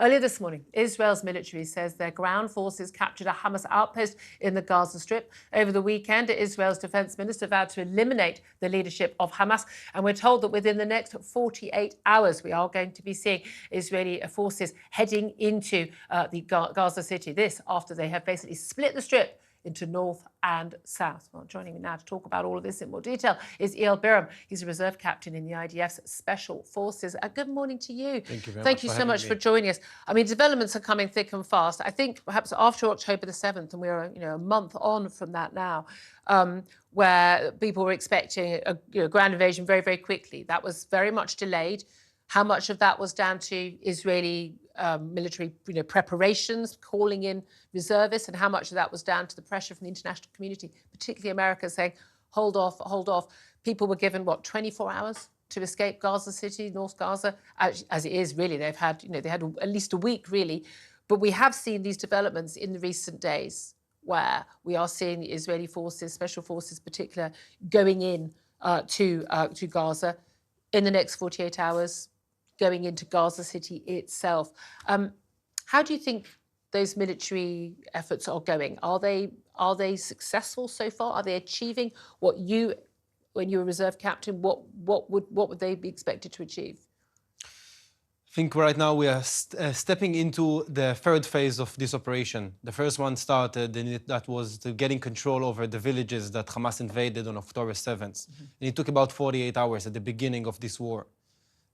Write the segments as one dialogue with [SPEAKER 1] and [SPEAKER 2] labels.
[SPEAKER 1] Earlier this morning, Israel's military says their ground forces captured a Hamas outpost in the Gaza Strip. Over the weekend, Israel's defense minister vowed to eliminate the leadership of Hamas. And we're told that within the next 48 hours, we are going to be seeing Israeli forces heading into the Gaza city. This after they have basically split the strip into north and south. Well, joining me now to talk about all of this in more detail is Eyal Biram. He's a reserve captain in the IDF's Special Forces. Good morning to you.
[SPEAKER 2] Thank you very much.
[SPEAKER 1] Thank you so much for joining us. I mean, developments are coming thick and fast. I think perhaps after October the 7th, and we're a month on from that now, where people were expecting a ground invasion very, very quickly. That was very much delayed. How much of that was down to Israeli military preparations, calling in reservists, and how much of that was down to the pressure from the international community, particularly America, saying, hold off, hold off. People were given, 24 hours to escape Gaza City, North Gaza, as it is really. They've had, they had at least a week, really. But we have seen these developments in the recent days where we are seeing the Israeli forces, special forces in particular, going in to Gaza in the next 48 hours, going into Gaza City itself. How do you think those military efforts are going? Are they successful so far? Are they achieving what you, when you were reserve captain, what would they be expected to achieve?
[SPEAKER 2] I think right now we are stepping into the third phase of this operation. The first one started, and that was getting control over the villages that Hamas invaded on October 7th. And it took about 48 hours at the beginning of this war.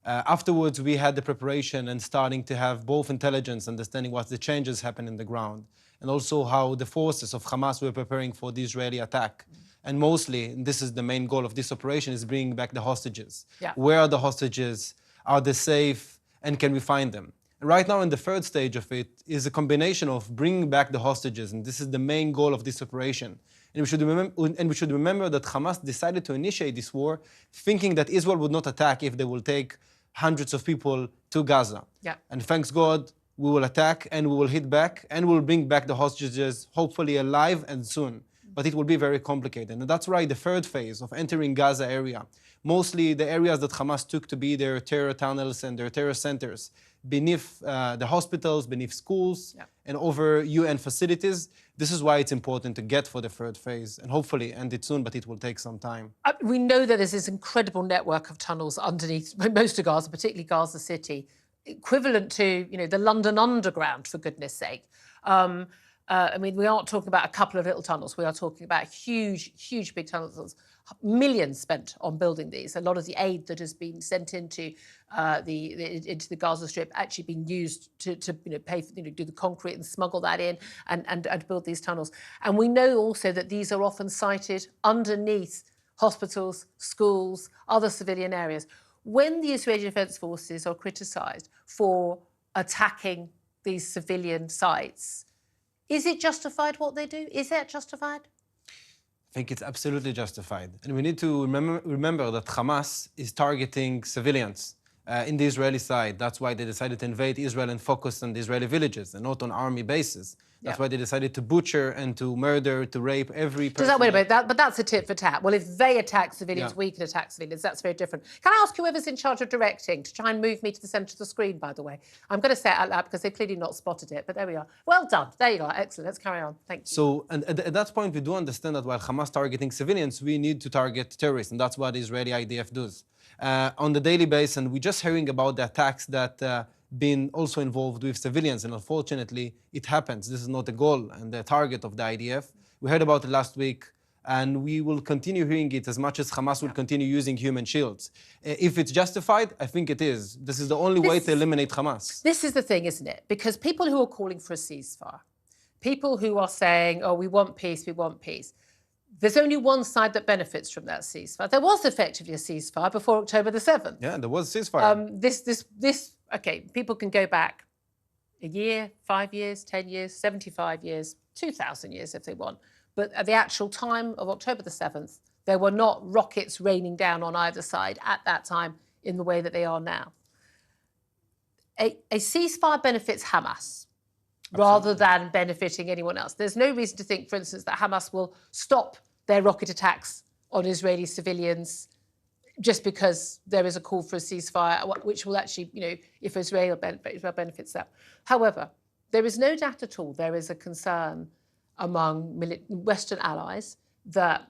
[SPEAKER 2] Afterwards, we had the preparation and starting to have both intelligence, understanding what the changes happen in the ground, and also how the forces of Hamas were preparing for the Israeli attack. And mostly, and this is the main goal of this operation, is bringing back the hostages. Yeah. Where are the hostages? Are they safe? And can we find them? And right now, in the third stage of it, is a combination of bringing back the hostages, and this is the main goal of this operation. And we should remember that Hamas decided to initiate this war thinking that Israel would not attack if they will take hundreds of people to Gaza. Yeah. And thanks God, we will attack and we will hit back and we will bring back the hostages, hopefully alive and soon. But it will be very complicated. And that's why the third phase of entering Gaza area, mostly the areas that Hamas took to be their terror tunnels and their terror centers, beneath the hospitals, beneath schools, and over UN facilities. This is why it's important to get for the third phase and hopefully end it soon, but it will take some time.
[SPEAKER 1] We know that there's this incredible network of tunnels underneath most of Gaza, particularly Gaza City, equivalent to, the London Underground, for goodness sake. I mean, we aren't talking about a couple of little tunnels. We are talking about huge, huge big tunnels. Millions spent on building these. A lot of the aid that has been sent into the Gaza Strip actually been used to pay for, do the concrete and smuggle that in and build these tunnels. And we know also that these are often sited underneath hospitals, schools, other civilian areas. When the Israeli Defense Forces are criticised for attacking these civilian sites, is it justified what they do? Is that justified?
[SPEAKER 2] I think it's absolutely justified. And we need to remember that Hamas is targeting civilians in the Israeli side. That's why they decided to invade Israel and focus on the Israeli villages and not on army bases. That's why they decided to butcher and to murder, to rape every person.
[SPEAKER 1] Wait a minute, but that's a tit for tat. Well, if they attack civilians, we can attack civilians. That's very different. Can I ask whoever's in charge of directing to try and move me to the centre of the screen, by the way? I'm going to say it out loud because they've clearly not spotted it, but there we are. Well done. There you are. Excellent. Let's carry on. Thank you.
[SPEAKER 2] So, and at that point, we do understand that while Hamas targeting civilians, we need to target terrorists, and that's what the Israeli IDF does. On the daily basis, and we're just hearing about the attacks that been also involved with civilians, and unfortunately, it happens. This is not the goal and the target of the IDF. We heard about it last week, and we will continue hearing it as much as Hamas will continue using human shields. If it's justified, I think it is. This is the only way to eliminate Hamas.
[SPEAKER 1] This is the thing, isn't it? Because people who are calling for a ceasefire, people who are saying, oh, we want peace, there's only one side that benefits from that ceasefire. There was effectively a ceasefire before October the 7th.
[SPEAKER 2] Yeah, there was a ceasefire.
[SPEAKER 1] Okay, people can go back a year, 5 years, 10 years, 75 years, 2,000 years if they want. But at the actual time of October the 7th, there were not rockets raining down on either side at that time in the way that they are now. A ceasefire benefits Hamas rather than benefiting anyone else. There's no reason to think, for instance, that Hamas will stop their rocket attacks on Israeli civilians just because there is a call for a ceasefire, which will actually, if Israel benefits that. However, there is no doubt at all there is a concern among Western allies that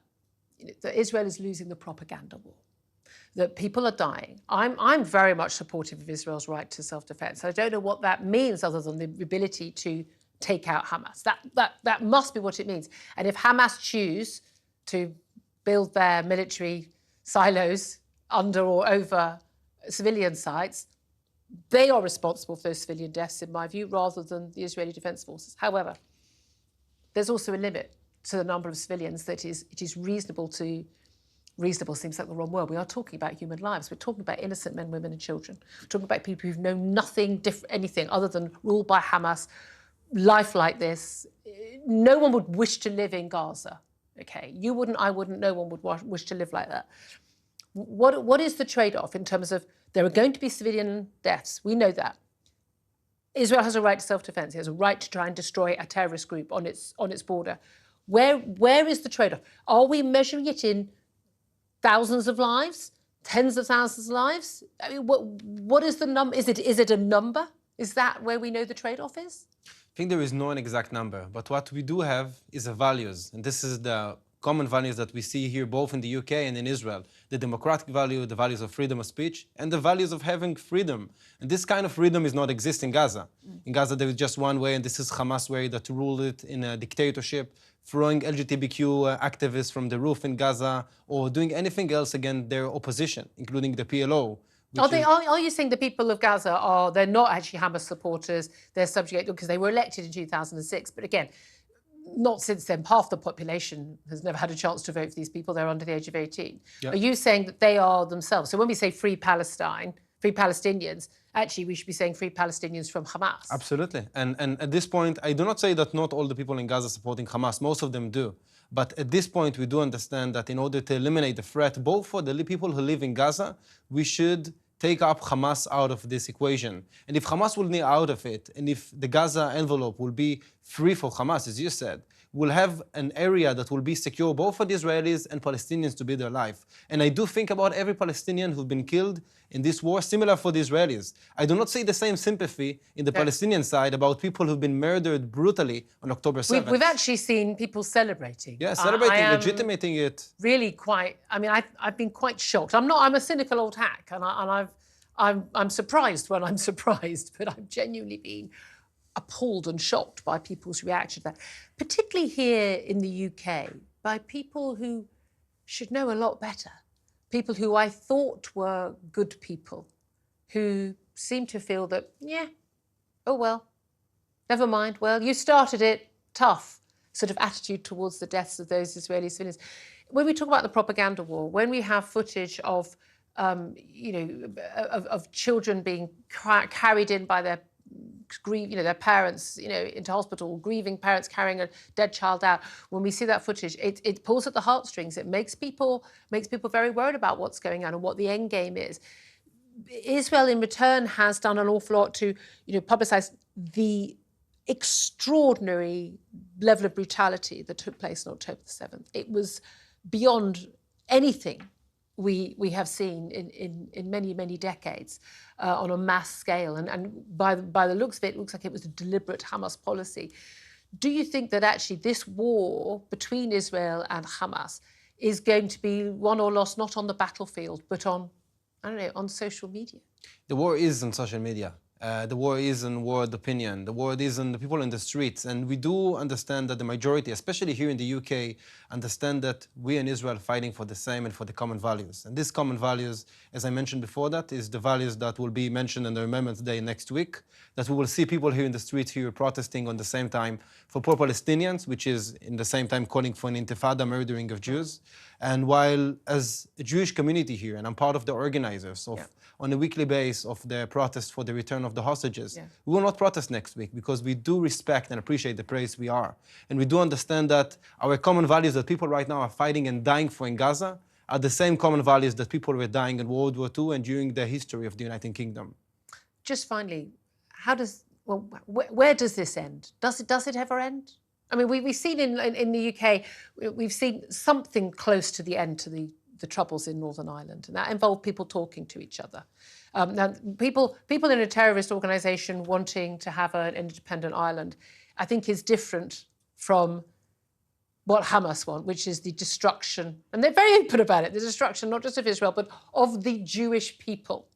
[SPEAKER 1] Israel is losing the propaganda war, that people are dying. I'm very much supportive of Israel's right to self-defense. I don't know what that means other than the ability to take out Hamas. That must be what it means. And if Hamas choose to build their military silos under or over civilian sites, they are responsible for those civilian deaths, in my view, rather than the Israeli Defense Forces. However, there's also a limit to the number of civilians that it is reasonable to... Reasonable seems like the wrong word. We are talking about human lives. We're talking about innocent men, women and children. We're talking about people who've known nothing different, anything other than ruled by Hamas, life like this. No one would wish to live in Gaza, okay? You wouldn't, I wouldn't, no one would wish to live like that. What is the trade-off in terms of there are going to be civilian deaths? We know that. Israel has a right to self-defense. It has a right to try and destroy a terrorist group on its border. Where is the trade-off? Are we measuring it in thousands of lives, tens of thousands of lives? I mean, what is the number? Is it a number? Is that where we know the trade-off is?
[SPEAKER 2] I think there is no exact number, but what we do have is a values, and this is the common values that we see here both in the UK and in Israel. The democratic value, the values of freedom of speech, and the values of having freedom. And this kind of freedom is not exist in Gaza. In Gaza there is just one way, and this is Hamas way that ruled it in a dictatorship, throwing LGBTQ activists from the roof in Gaza, or doing anything else against their opposition, including the PLO.
[SPEAKER 1] Are you saying the people of Gaza they're not actually Hamas supporters, they're subjugated because they were elected in 2006, but again, not since then, half the population has never had a chance to vote for these people, they're under the age of 18. Yep. Are you saying that they are themselves? So when we say free Palestine, free Palestinians, actually we should be saying free Palestinians from Hamas.
[SPEAKER 2] Absolutely. And at this point, I do not say that not all the people in Gaza supporting Hamas, most of them do. But at this point, we do understand that in order to eliminate the threat, both for the people who live in Gaza, we should take up Hamas out of this equation. And if Hamas will be out of it, and if the Gaza envelope will be free for Hamas, as you said, we'll have an area that will be secure both for the Israelis and Palestinians to be their life. And I do think about every Palestinian who's been killed in this war, similar for the Israelis. I do not see the same sympathy in the Palestinian side about people who've been murdered brutally on October 7th.
[SPEAKER 1] We've actually seen people celebrating.
[SPEAKER 2] Yeah, celebrating, legitimating it.
[SPEAKER 1] Really quite, I mean, I've been quite shocked. I'm a cynical old hack, and I'm surprised when I'm surprised, but I've genuinely been appalled and shocked by people's reaction to that, particularly here in the UK, by people who should know a lot better, people who I thought were good people, who seem to feel that, yeah, oh well, never mind, well, you started it, tough sort of attitude towards the deaths of those Israeli civilians. When we talk about the propaganda war, when we have footage of of children being carried in by their parents, into hospital, grieving parents carrying a dead child out. When we see that footage, it pulls at the heartstrings. It makes people very worried about what's going on and what the end game is. Israel, in return, has done an awful lot to, publicise the extraordinary level of brutality that took place on October the 7th. It was beyond anything we have seen in many, many decades on a mass scale. And by the looks of it, it looks like it was a deliberate Hamas policy. Do you think that actually this war between Israel and Hamas is going to be won or lost not on the battlefield, but on, on social media?
[SPEAKER 2] The war is on social media. The war is in world opinion. The war is in the people in the streets. And we do understand that the majority, especially here in the UK, understand that we in Israel are fighting for the same and for the common values. And these common values, as I mentioned before, that is the values that will be mentioned in the Remembrance Day next week, that we will see people here in the streets here protesting on the same time for pro-Palestinians, which is in the same time calling for an intifada, murdering of Jews. And while as a Jewish community here, and I'm part of the organizers of on a weekly basis of the protest for the return of the hostages. We will not protest next week because we do respect and appreciate the place we are. And we do understand that our common values that people right now are fighting and dying for in Gaza are the same common values that people were dying in World War II and during the history of the United Kingdom.
[SPEAKER 1] Just finally, where does this end? Does it ever end? I mean, we've seen in the UK, we've seen something close to the end to the troubles in Northern Ireland, and that involved people talking to each other. Now, people in a terrorist organisation wanting to have an independent Ireland, I think, is different from what Hamas want, which is the destruction, and they're very open about it, the destruction not just of Israel, but of the Jewish people.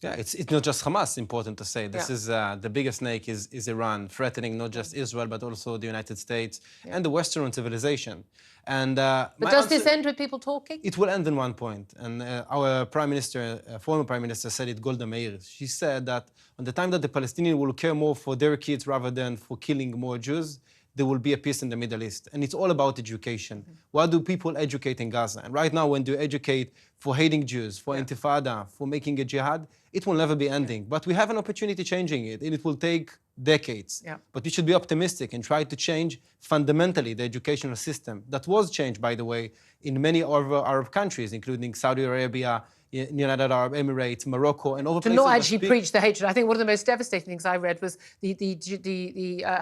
[SPEAKER 2] Yeah, it's not just Hamas, important to say. This is the biggest snake is Iran, threatening not just Israel, but also the United States and the Western civilization. And
[SPEAKER 1] but does this end with people talking?
[SPEAKER 2] It will end in one point. And our Prime Minister, former Prime Minister, said it, Golda Meir. She said that on the time that the Palestinians will care more for their kids rather than for killing more Jews, there will be a peace in the Middle East. And it's all about education. What do people educate in Gaza? And right now, when they educate for hating Jews, for intifada, for making a jihad, it will never be ending. But we have an opportunity changing it, and it will take decades. But we should be optimistic and try to change fundamentally the educational system that was changed, by the way, in many other Arab countries, including Saudi Arabia, United Arab Emirates, Morocco, and other places.
[SPEAKER 1] To not actually preach the hatred. I think one of the most devastating things I read was the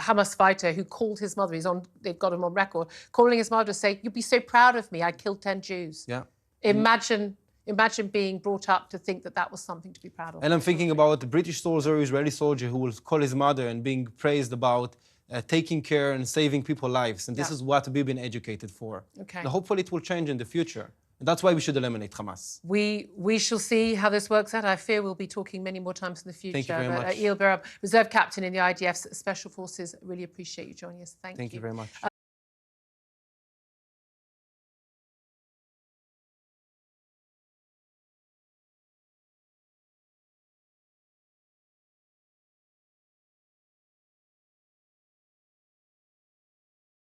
[SPEAKER 1] Hamas fighter who called his mother. They've got him on record calling his mother to say, "You'd be so proud of me. I killed 10 Jews."
[SPEAKER 2] Yeah.
[SPEAKER 1] Imagine being brought up to think that that was something to be proud of.
[SPEAKER 2] And I'm thinking about the British soldier, Israeli soldier, who will call his mother and being praised about taking care and saving people's lives. And this is what we've been educated for.
[SPEAKER 1] Okay.
[SPEAKER 2] And hopefully it will change in the future. And that's why we should eliminate Hamas.
[SPEAKER 1] We shall see how this works out. I fear we'll be talking many more times in the future.
[SPEAKER 2] Thank you very much.
[SPEAKER 1] Yael Berab, Reserve Captain in the IDF Special Forces, really appreciate you joining us. Thank you.
[SPEAKER 2] Thank you very much.